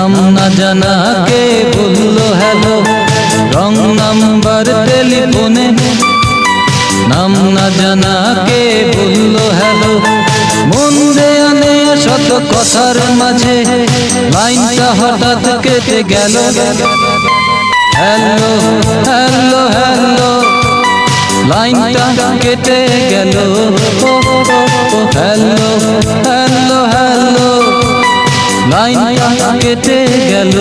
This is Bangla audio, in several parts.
নাম না জানা কে বললো হ্যালো, রং নাম্বার টেলিফোনে। নাম না জানা কে বললো হ্যালো, মন দেয়া নেয়া শত কথার মাঝে লাইনটা হঠাৎ কেটে গেল। হ্যালো হ্যালো হ্যালো, লাইনটা কেটে গেল। হ্যালো হ্যালো হ্যালো, লাইনটা কেটে গেল।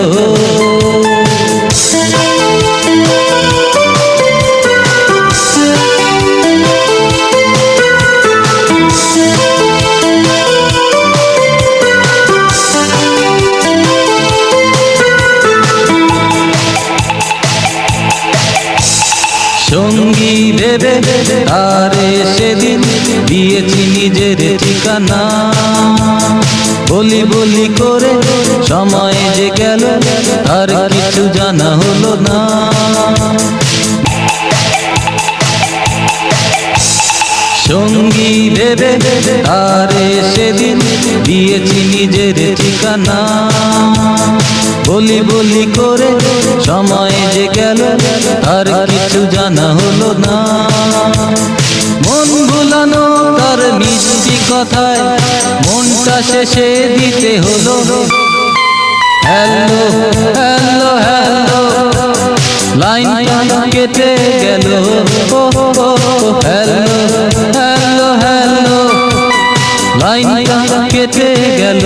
সঙ্গী ভেবে তারে সেদিন দিয়েছি নিজের ঠিকানা। বলি বলি করে সময় যে গেল, আর কিছু জানা হলো না। সঙ্গী ভেবে তারে সেদিন দিয়েছি নিজের ঠিকানা। বলি বলি করে সময় যে গেল, আর কিছু জানা হলো না। মন ভুলানো তার মিষ্টি কথায় মনটা শেষে দিতে হলো। হ্যালো হ্যালো হ্যালো, লাইনটা কেটে গেল। হ্যালো হ্যালো হ্যালো, লাইনটা কেটে গেল।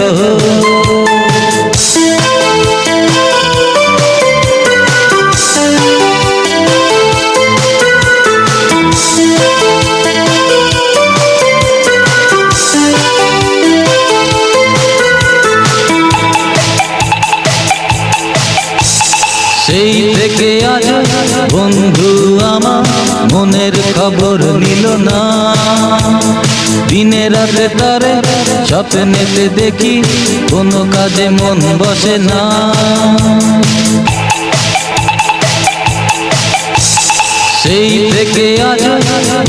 সেই থেকে আজ বন্ধু আমার মনের খবর নিল না। দিনে রাতে তারে স্বপ্নেতে দেখি, কোনো কাজে মন বসে না। সেই থেকে আজ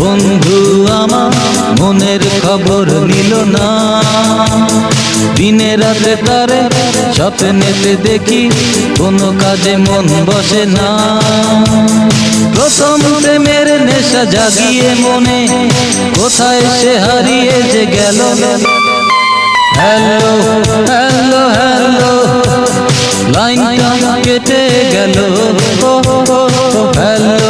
বন্ধু আমার মনের খবর নিল না। দিনে রাতে তারে স্বপ্নেতে দেখি, কোনো কাজে মন বসে না। প্রথম প্রেমের নেশা জাগিয়ে মনে, কোথায় সে হারিয়ে যে গেল। হ্যালো হ্যালো হ্যালো, লাইনটা কেটে গেল। হ্যালো